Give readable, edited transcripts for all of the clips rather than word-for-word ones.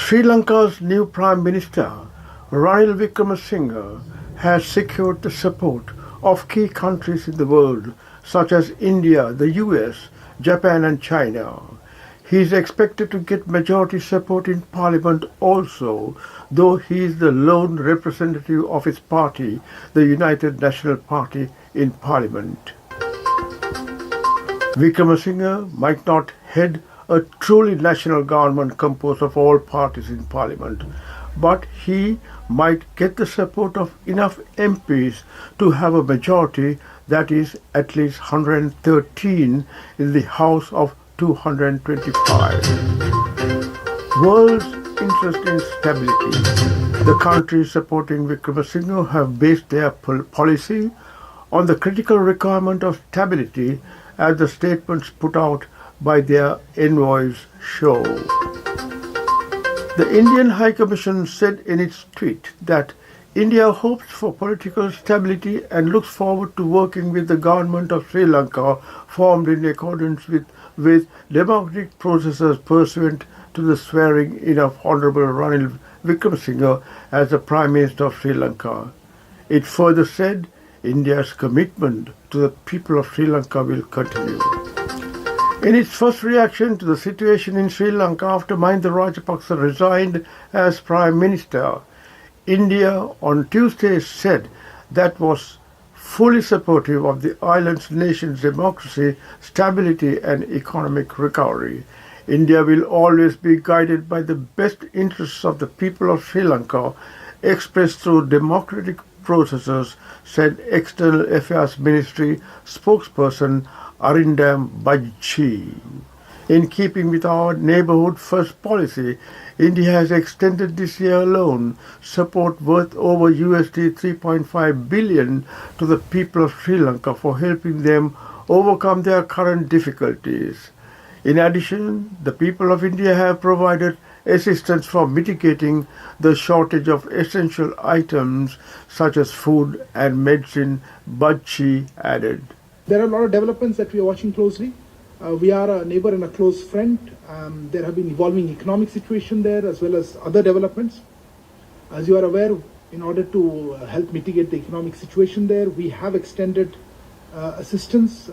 Sri Lanka's new Prime Minister, Ranil Wickremesinghe, has secured the support of key countries in the world such as India, the US, Japan and China. He is expected to get majority support in Parliament also, though he is the lone representative of his party, the United National Party, in Parliament. Wickremesinghe might not head a truly national government composed of all parties in Parliament, but he might get the support of enough MPs to have a majority, that is at least 113 in the House of 225. World's interest in stability. The countries supporting Wickremesinghe have based their policy on the critical requirement of stability, as the statements put out by their envoys show. The Indian High Commission said in its tweet that India hopes for political stability and looks forward to working with the government of Sri Lanka formed in accordance with democratic processes pursuant to the swearing in of Honorable Ranil Wickremesinghe as the Prime Minister of Sri Lanka. It further said India's commitment to the people of Sri Lanka will continue. In its first reaction to the situation in Sri Lanka after Mahinda Rajapaksa resigned as Prime Minister, India on Tuesday said that was fully supportive of the island's nation's democracy, stability and economic recovery. India will always be guided by the best interests of the people of Sri Lanka, expressed through democratic processes, said External Affairs Ministry spokesperson Arindam Bagchi. In keeping with our neighborhood first policy, India has extended this year alone support worth over USD 3.5 billion to the people of Sri Lanka for helping them overcome their current difficulties. In addition, the people of India have provided assistance for mitigating the shortage of essential items such as food and medicine, Bagchi added. There are a lot of developments that we are watching closely. We are a neighbor and a close friend. There have been evolving economic situation there as well as other developments. As you are aware, in order to help mitigate the economic situation there, we have extended assistance.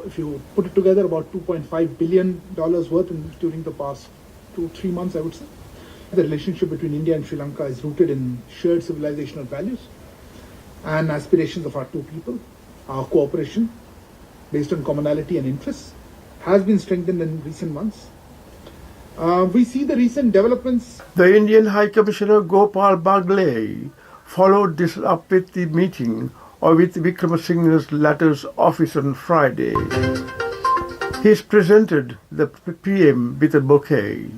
If you put it together, about $2.5 billion worth during the past 2-3 months, I would say. The relationship between India and Sri Lanka is rooted in shared civilizational values and aspirations of our two people. Our cooperation, based on commonality and interests, has been strengthened in recent months. We see the recent developments. The Indian High Commissioner Gopal Bagle followed this up with the meeting with Wickremesinghe's latter's office on Friday. He presented the PM with a bouquet.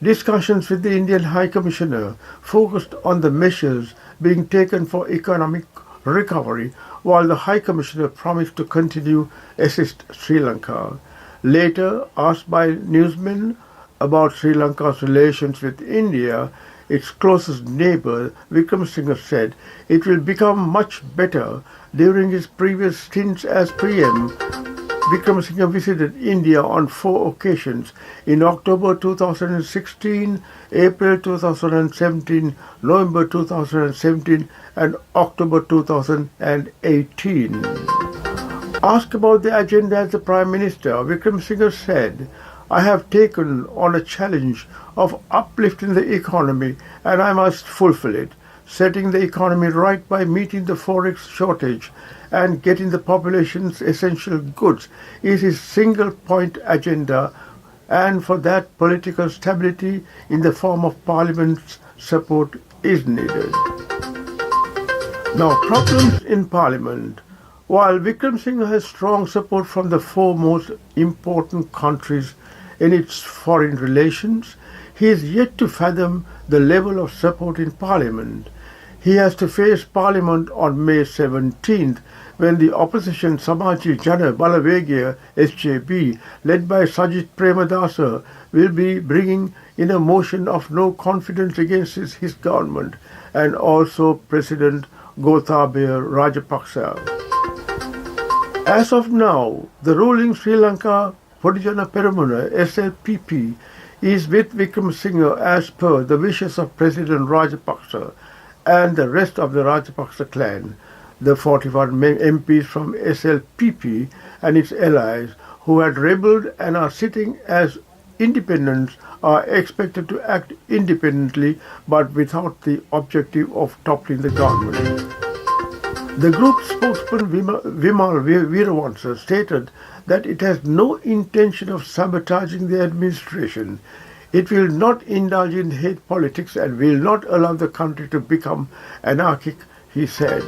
Discussions with the Indian High Commissioner focused on the measures being taken for economic recovery, while the High Commissioner promised to continue assist Sri Lanka. Later, asked by newsmen about Sri Lanka's relations with India, its closest neighbor, Wickremesinghe said it will become much better. During his previous stints as PM, Wickremesinghe visited India on 4 occasions in October 2016, April 2017, November 2017 and October 2018. Asked about the agenda as the Prime Minister, Wickremesinghe said, I have taken on a challenge of uplifting the economy and I must fulfill it. Setting the economy right by meeting the forex shortage and getting the population's essential goods is his single point agenda, and for that political stability in the form of Parliament's support is needed. Now, problems in Parliament. While Wickremesinghe has strong support from the 4 most important countries in its foreign relations, he is yet to fathom the level of support in Parliament. He has to face Parliament on May 17th, when the opposition Samaji Jana Balavegia SJB, led by Sajit Premadasa, will be bringing in a motion of no confidence against his government and also President Gotabaya Rajapaksa. As of now, the ruling Sri Lanka Podijana Peramuna SLPP is with Wickremesinghe as per the wishes of President Rajapaksa and the rest of the Rajapaksa clan. The 41 MPs from SLPP and its allies who had rebelled and are sitting as independents are expected to act independently but without the objective of toppling the government. The group spokesman Vimal Veeravansa stated that it has no intention of sabotaging the administration. It will not indulge in hate politics and will not allow the country to become anarchic, he said.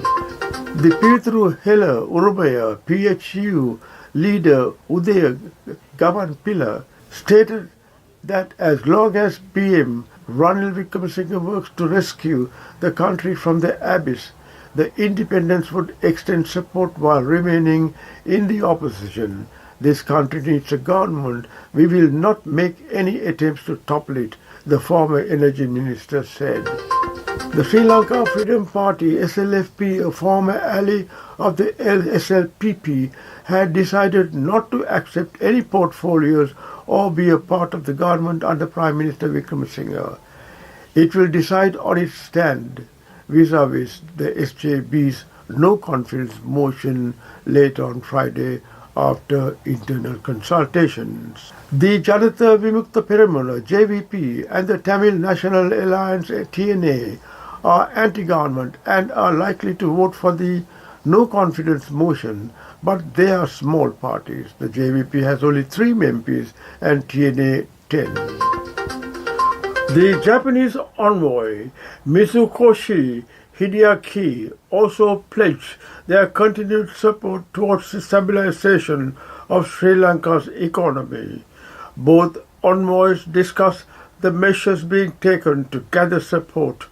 The Pirithuru Hela Urubaya PHU leader Udaya Gavanpilla stated that as long as PM Ranil Wickremesinghe works to rescue the country from the abyss, the independents would extend support while remaining in the opposition. This country needs a government. We will not make any attempts to topple it, the former energy minister said. The Sri Lanka Freedom Party, SLFP, a former ally of the SLPP, had decided not to accept any portfolios or be a part of the government under Prime Minister Wickremesinghe. It will decide on its stand vis-à-vis the SJB's no-confidence motion late on Friday after internal consultations. The Janata Vimukta Peramuna, JVP, and the Tamil National Alliance, TNA, are anti-government and are likely to vote for the no-confidence motion, but they are small parties. The JVP has only 3 MPs and TNA 10. The Japanese envoy Mitsukoshi Hideaki also pledged their continued support towards the stabilization of Sri Lanka's economy. Both envoys discussed the measures being taken to gather support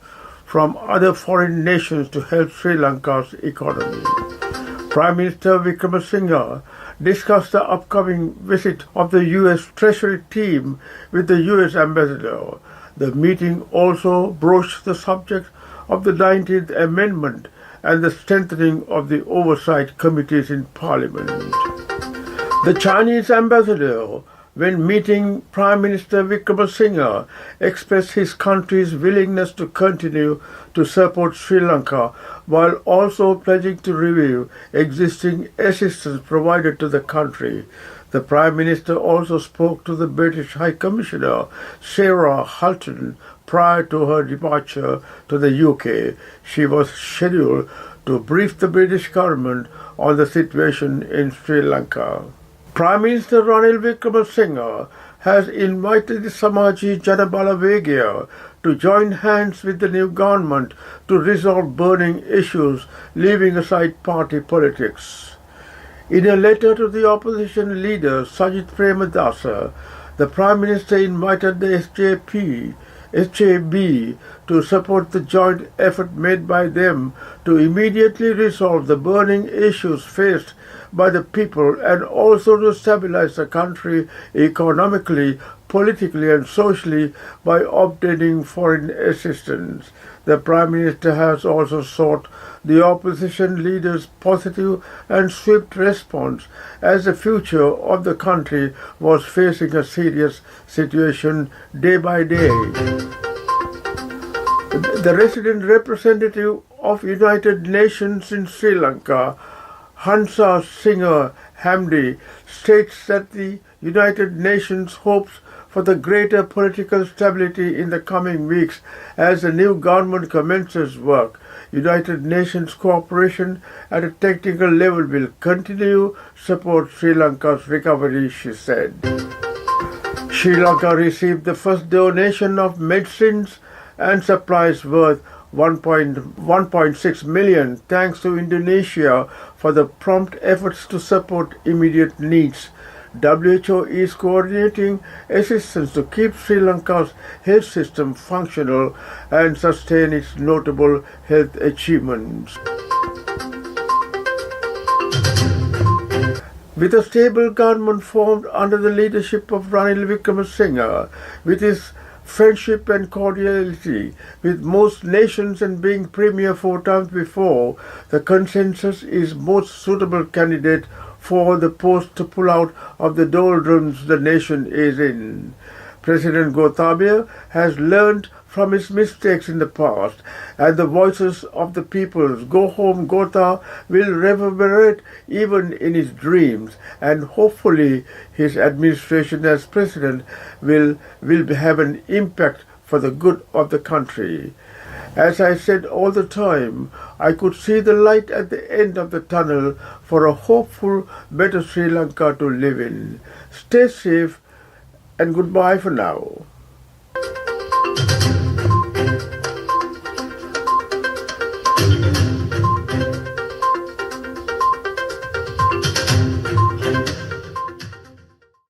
from other foreign nations to help Sri Lanka's economy. Prime Minister Wickremesinghe discussed the upcoming visit of the U.S. Treasury team with the U.S. ambassador. The meeting also broached the subject of the 19th Amendment and the strengthening of the oversight committees in Parliament. The Chinese ambassador, when meeting Prime Minister Wickremesinghe, expressed his country's willingness to continue to support Sri Lanka while also pledging to review existing assistance provided to the country. The Prime Minister also spoke to the British High Commissioner Sarah Hulton prior to her departure to the UK. She was scheduled to brief the British government on the situation in Sri Lanka. Prime Minister Ranil Wickremesinghe has invited the Samaji Janabala Vegya to join hands with the new government to resolve burning issues, leaving aside party politics. In a letter to the opposition leader Sajith Premadasa, the Prime Minister invited the SJB to support the joint effort made by them to immediately resolve the burning issues faced by the people and also to stabilize the country economically, politically and socially by obtaining foreign assistance. The Prime Minister has also sought the opposition leaders' positive and swift response as the future of the country was facing a serious situation day by day. The resident representative of United Nations in Sri Lanka, Hansa Singer Hamdi, states that the United Nations hopes for the greater political stability in the coming weeks as the new government commences work. United Nations cooperation at a technical level will continue to support Sri Lanka's recovery, she said. Sri Lanka received the first donation of medicines and supplies worth 1.6 million thanks to Indonesia for the prompt efforts to support immediate needs. WHO is coordinating assistance to keep Sri Lanka's health system functional and sustain its notable health achievements. With a stable government formed under the leadership of Ranil Wickremesinghe, with his friendship and cordiality with most nations and being premier 4 times before, the consensus is most suitable candidate for the post to pull out of the doldrums the nation is in. President Gotabaya has learned from his mistakes in the past, and the voices of the people's Go Home Gotha will reverberate even in his dreams, and hopefully his administration as president will have an impact for the good of the country. As I said all the time, I could see the light at the end of the tunnel for a hopeful, better Sri Lanka to live in. Stay safe and goodbye for now.